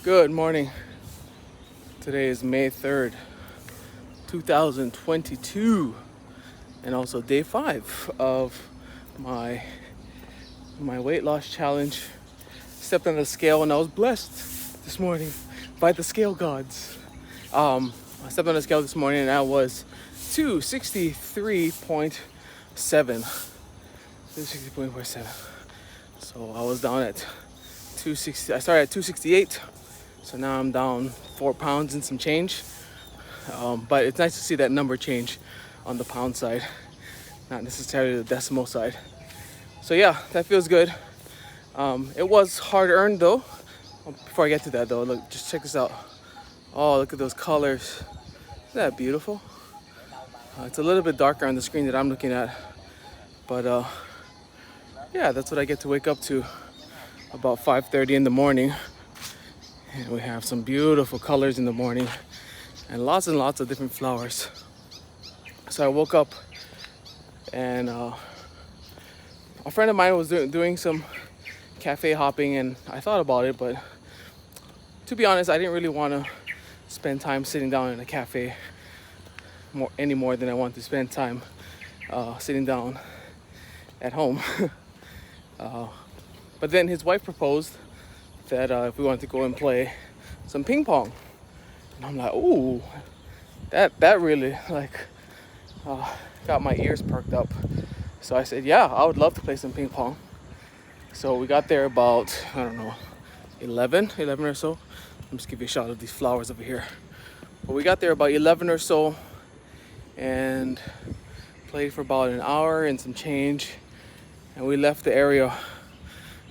Good morning. Today is May 3rd, 2022, and also day 5 of my weight loss challenge. Stepped on the scale and I was blessed this morning by the scale gods. I stepped on the scale this morning and I was 263.7. 260.7. So I was down at 260. I started at 268. So now I'm down 4 pounds and some change. But it's nice to see that number change on the pound side, not necessarily the decimal side. So yeah, that feels good. It was hard earned though. Before I get to that though, look, just check this out. Oh, look at those colors. Isn't that beautiful? It's a little bit darker on the screen that I'm looking at. But yeah, that's what I get to wake up to about 5:30 in the morning. And we have some beautiful colors in the morning and lots of different flowers. So I woke up and a friend of mine was doing some cafe hopping, and I thought about it, but to be honest, I didn't really want to spend time sitting down in a cafe any more than I want to spend time sitting down at home. But then his wife proposed that if we wanted to go and play some ping pong, and I'm like, ooh, that really got my ears perked up. So I said, yeah, I would love to play some ping pong. So we got there about, I don't know, 11 or so. Let me just give you a shot of these flowers over here. But we got there about 11 or so and played for about an hour and some change, and we left the area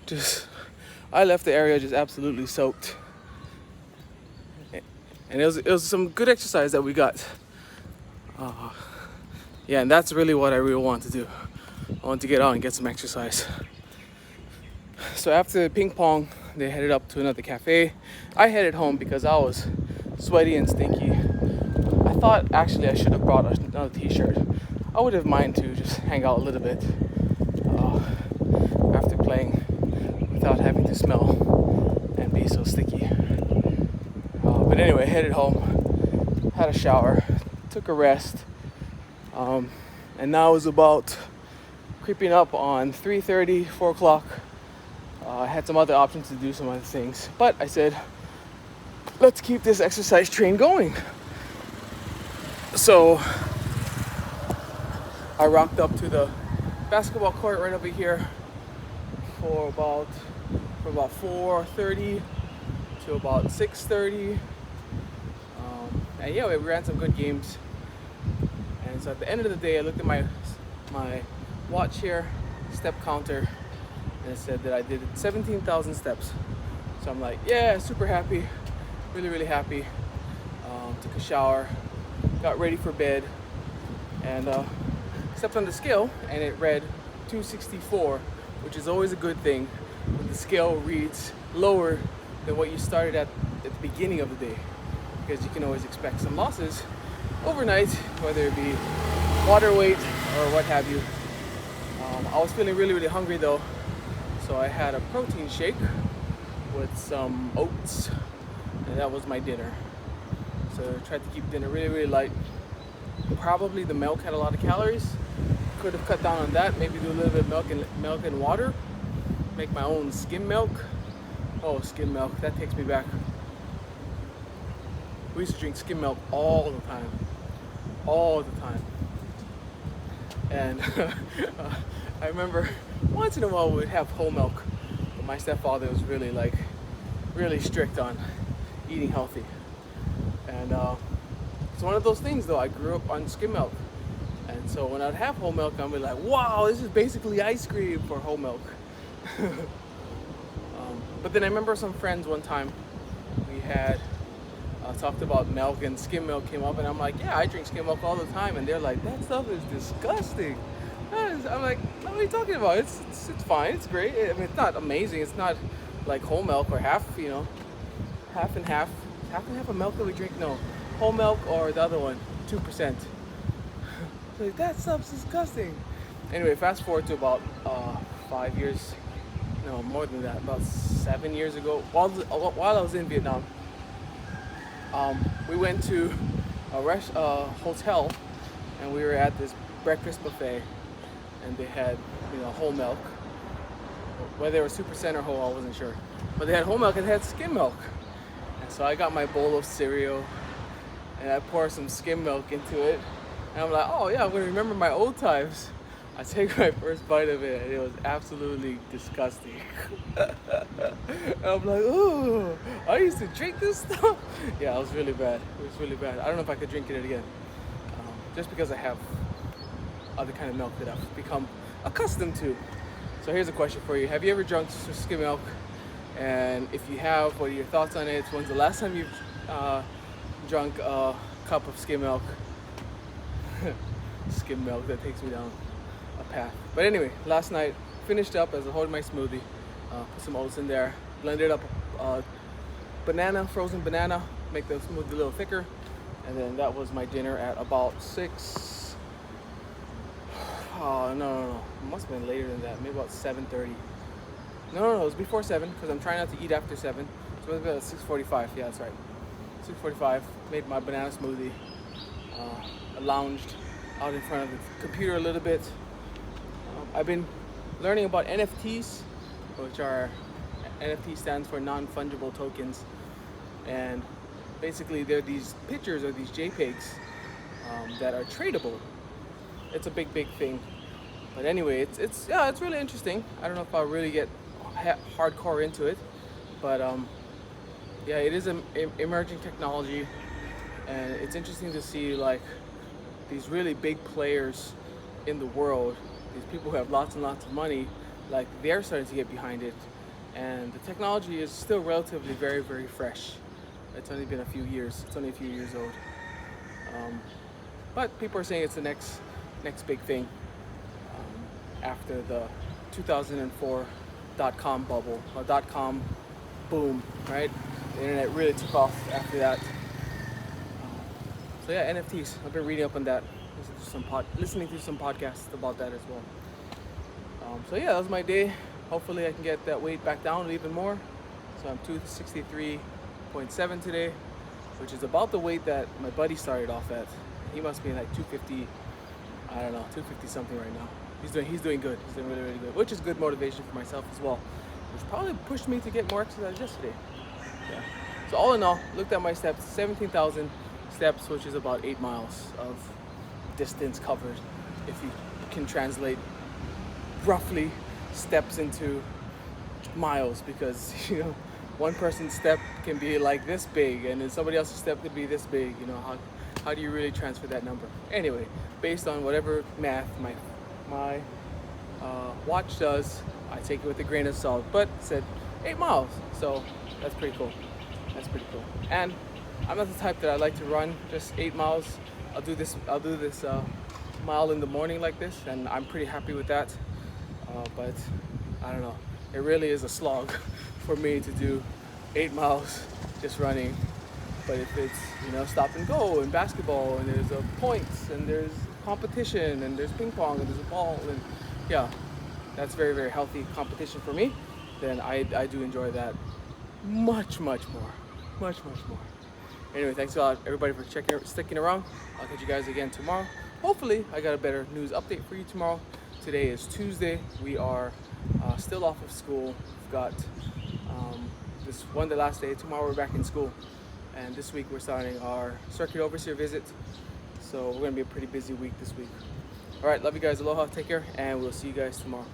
just absolutely soaked. And it was some good exercise that we got. Yeah, and that's really what I really want to do. I want to get out and get some exercise. So after the ping pong, they headed up to another cafe. I headed home because I was sweaty and stinky. I thought actually I should have brought another t-shirt. I would have minded to just hang out a little bit after playing without having to smell and be so sticky. But anyway, headed home, had a shower, took a rest, and now it's about creeping up on 3:30, 4 o'clock. I had some other options to do some other things, but I said, let's keep this exercise train going. So I rocked up to the basketball court right over here for about 4:30 to about 6:30. And yeah, we ran some good games. And so at the end of the day, I looked at my watch here, step counter, and it said that I did 17,000 steps. So I'm like, yeah, super happy, really happy. Took a shower, got ready for bed, and stepped on the scale, and it read 264, which is always a good thing when the scale reads lower than what you started at the beginning of the day, because you can always expect some losses overnight, whether it be water weight or what have you. I was feeling really hungry though, so I had a protein shake with some oats, and that was my dinner. So I tried to keep dinner really light. Probably the milk had a lot of calories. Could have cut down on that, maybe do a little bit of milk and water, make my own skim milk. Oh, skim milk, that takes me back. We used to drink skim milk all the time. And I remember once in a while we would have whole milk, but my stepfather was really strict on eating healthy. And it's one of those things though, I grew up on skim milk. And so when I'd have whole milk, I'd be like, wow, this is basically ice cream for whole milk. But then I remember some friends one time, we had talked about milk, and skim milk came up, and I'm like, yeah, I drink skim milk all the time. And they're like, that stuff is disgusting. I'm like, what are you talking about? It's fine, it's great. I mean, it's not amazing. It's not like whole milk or half and half of milk that we drink. No, whole milk or the other one, 2%. Like, that stuff's disgusting. Anyway, fast forward to about 5 years no, more than that, about 7 years ago, while I was in Vietnam, we went to a hotel, and we were at this breakfast buffet, and they had, whole milk. Whether it was Super Cent or whole, I wasn't sure. But they had whole milk and they had skim milk. And so I got my bowl of cereal, and I pour some skim milk into it. And I'm like, oh yeah, I'm gonna remember my old times. I take my first bite of it, and it was absolutely disgusting. And I'm like, oh, I used to drink this stuff. Yeah, it was really bad. It was really bad. I don't know if I could drink it again, just because I have other kind of milk that I've become accustomed to. So here's a question for you: have you ever drunk skim milk? And if you have, what are your thoughts on it? When's the last time you've drunk a cup of skim milk? Skim milk, that takes me down a path. But anyway, last night finished up as I hold my smoothie. Put some oats in there, blended up banana, frozen banana, make the smoothie a little thicker, and then that was my dinner at about 6. Oh no, it must have been later than that. Maybe about 7:30. No, it was before 7 because I'm trying not to eat after 7. So it was about 6:45. Yeah, that's right. 6:45. Made my banana smoothie. I lounged out in front of the computer a little bit. I've been learning about NFTs, which are NFT stands for non-fungible tokens, and basically they're these pictures or these JPEGs that are tradable. It's a big thing. But anyway, it's really interesting. I don't know if I'll really get hardcore into it, but yeah, it is an emerging technology, and it's interesting to see like these really big players in the world, these people who have lots and lots of money, like they're starting to get behind it, and the technology is still relatively very fresh. It's only been a few years. It's only a few years old, but people are saying it's the next big thing after the 2004 .com bubble, or .com boom, right? The internet really took off after that. So yeah, NFTs. I've been reading up on that, listening to some podcasts about that as well. So yeah, that was my day. Hopefully I can get that weight back down even more. So I'm 263.7 today, which is about the weight that my buddy started off at. He must be like 250, I don't know, 250 something right now. He's doing good. He's doing really good, which is good motivation for myself as well, which probably pushed me to get more exercise yesterday. Yeah. So all in all, looked at my steps, 17,000 steps, which is about 8 miles of distance covered, if you can translate roughly steps into miles, because one person's step can be like this big, and then somebody else's step could be this big. How do you really transfer that number? Anyway, based on whatever math my watch does, I take it with a grain of salt, but it said 8 miles, so that's pretty cool. And I'm not the type that I like to run just 8 miles. I'll do this mile in the morning like this, and I'm pretty happy with that. But I don't know, it really is a slog for me to do 8 miles just running. But if it's stop and go and basketball, and there's points, and there's competition, and there's ping pong, and there's a ball, and yeah, that's very healthy competition for me, then I do enjoy that much more. Anyway, thanks a lot everybody for sticking around. I'll catch you guys again tomorrow. Hopefully I got a better news update for you tomorrow. Today is Tuesday. We are still off of school. We've got the last day. Tomorrow we're back in school, and this week we're starting our circuit overseer visit, so we're gonna be a pretty busy week this week. All right, love you guys. Aloha, take care, and we'll see you guys tomorrow.